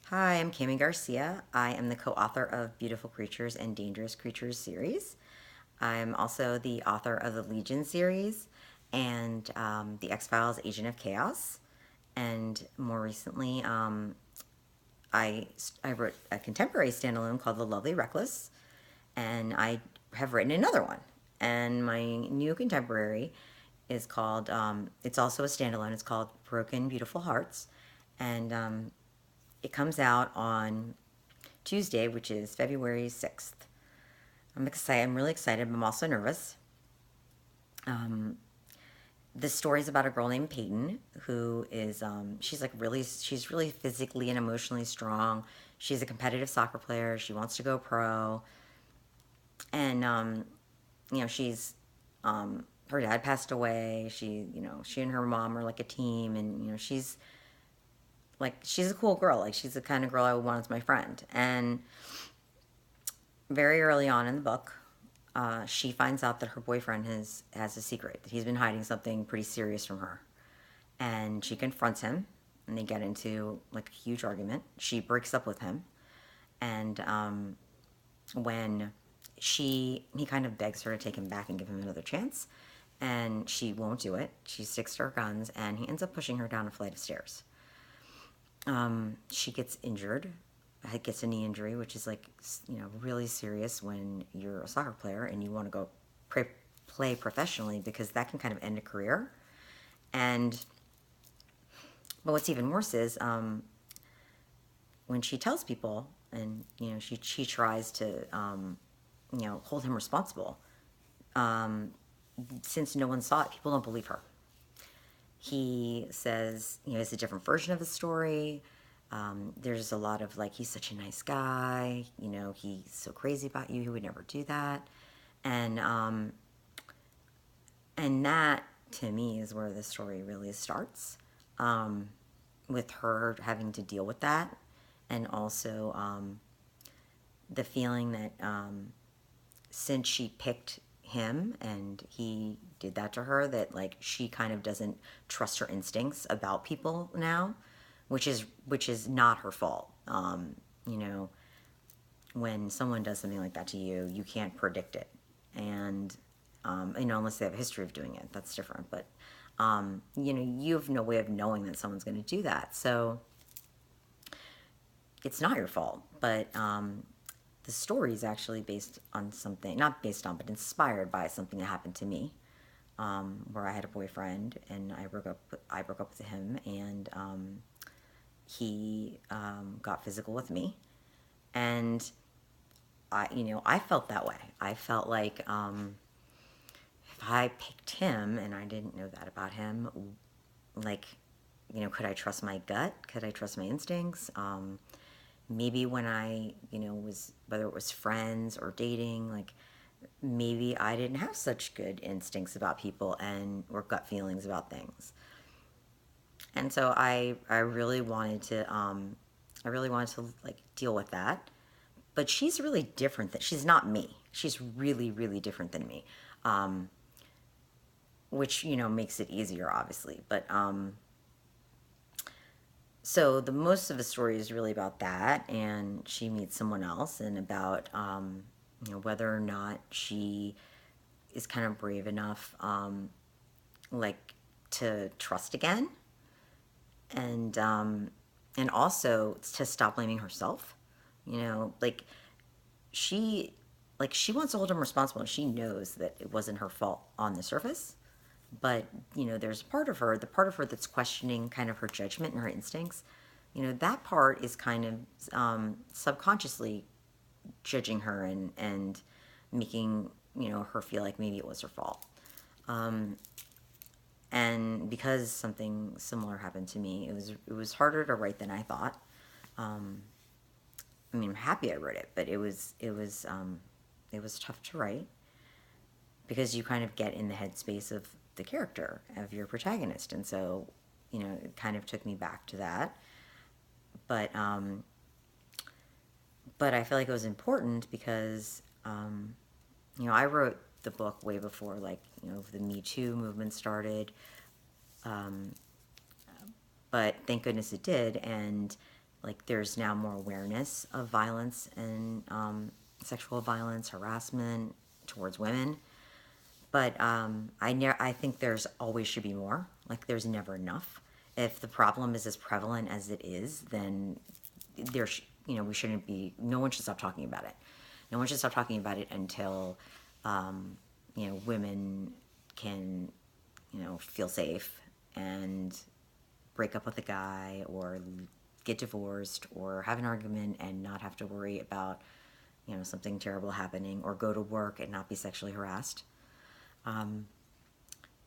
Hi, I'm Cami Garcia. I am the co-author of Beautiful Creatures and Dangerous Creatures series. I'm also the author of the Legion series and the X-Files Agent of Chaos. And more recently, I wrote a contemporary standalone called The Lovely Reckless, and I have written another one. And my new contemporary is called, it's also a standalone, it's called Broken Beautiful Hearts. And it comes out on Tuesday, which is February 6th. I'm excited. I'm really excited, but I'm also nervous. This story is about a girl named Peyton who is, she's really physically and emotionally strong. She's a competitive soccer player. She wants to go pro. And, she's, her dad passed away. She and her mom are like a team. And, she's a cool girl. Like, she's the kind of girl I would want as my friend. And very early on in the book, she finds out that her boyfriend has a secret, that he's been hiding something pretty serious from her. And she confronts him, and they get into like a huge argument. She breaks up with him, and when he kind of begs her to take him back and give him another chance, and she won't do it. She sticks to her guns, and he ends up pushing her down a flight of stairs. She gets injured, gets a knee injury, which is like, really serious when you're a soccer player and you want to go play professionally, because that can kind of end a career. But what's even worse is when she tells people, and she tries to hold him responsible. Since no one saw it, people don't believe her. He says, it's a different version of the story. There's a lot of like, he's such a nice guy, he's so crazy about you, he would never do that. And that to me is where the story really starts, with her having to deal with that. And also the feeling that since she picked him and he did that to her, that like she kind of doesn't trust her instincts about people now, which is not her fault. When someone does something like that to you, you can't predict it. And unless they have a history of doing it, that's different. But you have no way of knowing that someone's going to do that, so it's not your fault. But the story is actually based on something, not based on, but inspired by something that happened to me, where I had a boyfriend and I broke up with him, and he got physical with me, and I felt that way. I felt like if I picked him and I didn't know that about him, like, could I trust my gut? Could I trust my instincts? Maybe when I, whether it was friends or dating, like maybe I didn't have such good instincts about people or gut feelings about things. And so I really wanted to like deal with that. But she's really different. She's not me. She's really, really different than me, which makes it easier, obviously. But so the most of the story is really about that, and she meets someone else, and about whether or not she is kind of brave enough, like, to trust again, and also to stop blaming herself. Like, she she wants to hold him responsible, and she knows that it wasn't her fault on the surface. But there's the part of her that's questioning kind of her judgment and her instincts. That part is kind of subconsciously judging her, and making her feel like maybe it was her fault. And because something similar happened to me, it was harder to write than I thought. I mean, I'm happy I wrote it, but it was tough to write, because you kind of get in the headspace of the character, of your protagonist, and so it kind of took me back to that. But I feel like it was important because I wrote the book way before, like, the Me Too movement started, but thank goodness it did. And like there's now more awareness of violence and sexual violence, harassment towards women. But I think there's always should be more. Like there's never enough. If the problem is as prevalent as it is, then we shouldn't be. No one should stop talking about it. No one should stop talking about it until women can feel safe and break up with a guy or get divorced or have an argument and not have to worry about something terrible happening, or go to work and not be sexually harassed.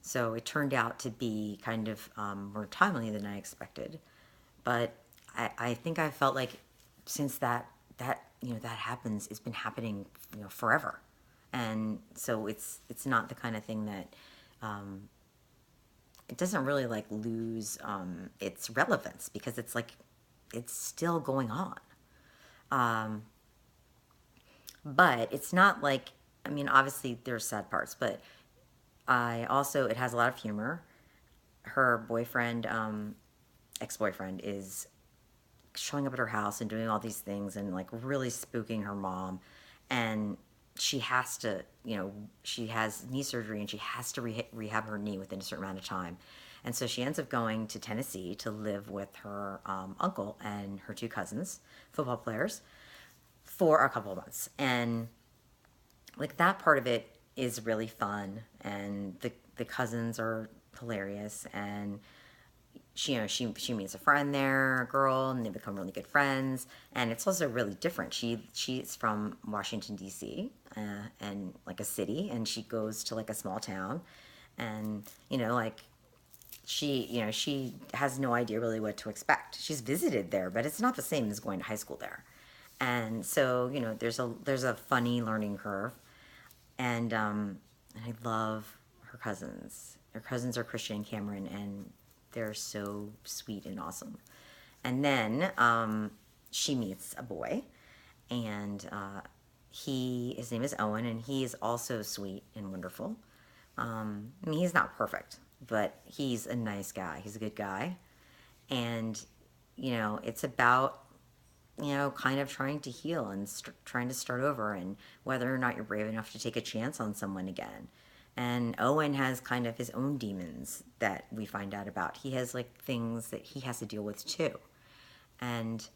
So it turned out to be kind of more timely than I expected. But I think I felt like since that happens, it's been happening forever, and so it's not the kind of thing that it doesn't really like lose its relevance, because it's like it's still going on. But it's not like, I mean, obviously there's sad parts, but it has a lot of humor. Her boyfriend, ex-boyfriend, is showing up at her house and doing all these things and like really spooking her mom. And she has to, she has knee surgery and she has to rehab her knee within a certain amount of time. And so she ends up going to Tennessee to live with her uncle and her two cousins, football players, for a couple of months. And like that part of it is really fun, and the cousins are hilarious, and she meets a friend there, a girl, and they become really good friends. And it's also really different. She's from Washington D.C. And like a city, and she goes to like a small town, and like she has no idea really what to expect. She's visited there, but it's not the same as going to high school there. And so there's a funny learning curve. And I love her cousins. Her cousins are Christian and Cameron, and they're so sweet and awesome. And then she meets a boy, and his name is Owen, and he is also sweet and wonderful. I mean, he's not perfect, but he's a nice guy. He's a good guy. And, it's about kind of trying to heal and trying to start over, and whether or not you're brave enough to take a chance on someone again. And Owen has kind of his own demons that we find out about. He has like things that he has to deal with too. And,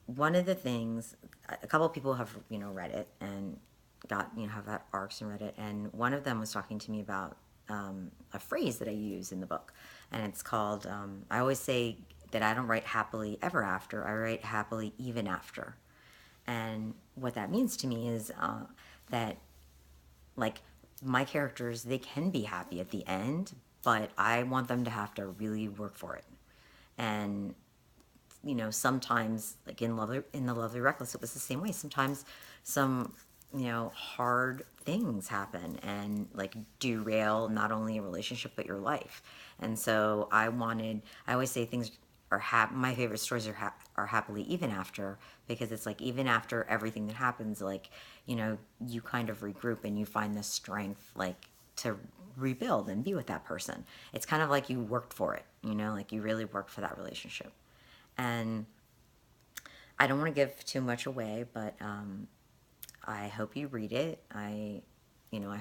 one of the things, a couple of people have, read it and have had arcs and read it. And one of them was talking to me about a phrase that I use in the book. And it's called, I always say that I don't write happily ever after, I write happily even after. And what that means to me is that, like, my characters, they can be happy at the end, but I want them to have to really work for it. And, sometimes, like in the Lovely Reckless, it was the same way. Sometimes some hard things happen and like derail not only a relationship but your life. And so I always say things are my favorite stories are happily even after, because it's like even after everything that happens, like you kind of regroup and you find the strength like to rebuild and be with that person. It's kind of like you worked for it, like you really worked for that relationship. And I don't want to give too much away, but I hope you read it. I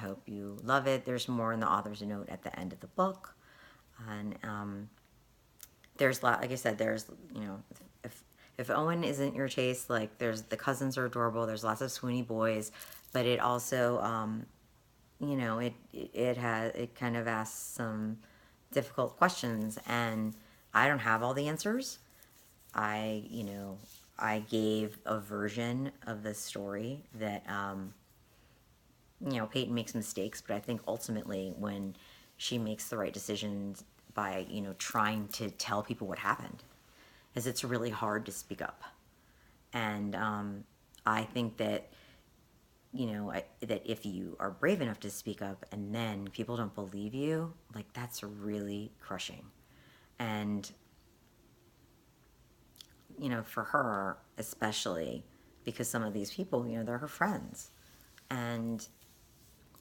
hope you love it. There's more in the author's note at the end of the book. And like I said, there's, if Owen isn't your taste, like the cousins are adorable. There's lots of swoony boys, but it also, it kind of asks some difficult questions, and I don't have all the answers. I gave a version of the story that, Peyton makes mistakes, but I think ultimately when she makes the right decisions by, trying to tell people what happened, is it's really hard to speak up. And I think that, that if you are brave enough to speak up and then people don't believe you, like that's really crushing. And for her especially, because some of these people, they're her friends. And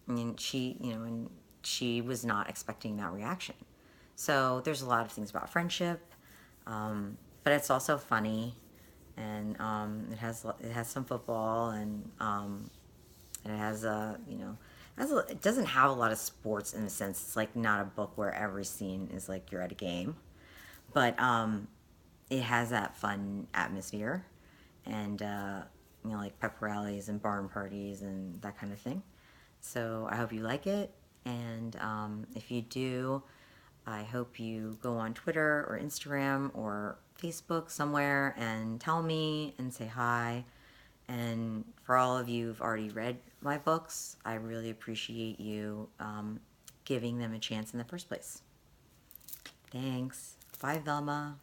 I mean, she was not expecting that reaction. So there's a lot of things about friendship, but it's also funny, and it has some football, and it has it doesn't have a lot of sports in a sense. It's like not a book where every scene is like you're at a game, but it has that fun atmosphere, and like pep rallies and barn parties and that kind of thing. So I hope you like it, and if you do, I hope you go on Twitter or Instagram or Facebook somewhere and tell me and say hi. And for all of you who've already read my books, I really appreciate you giving them a chance in the first place. Thanks. Bye, Velma.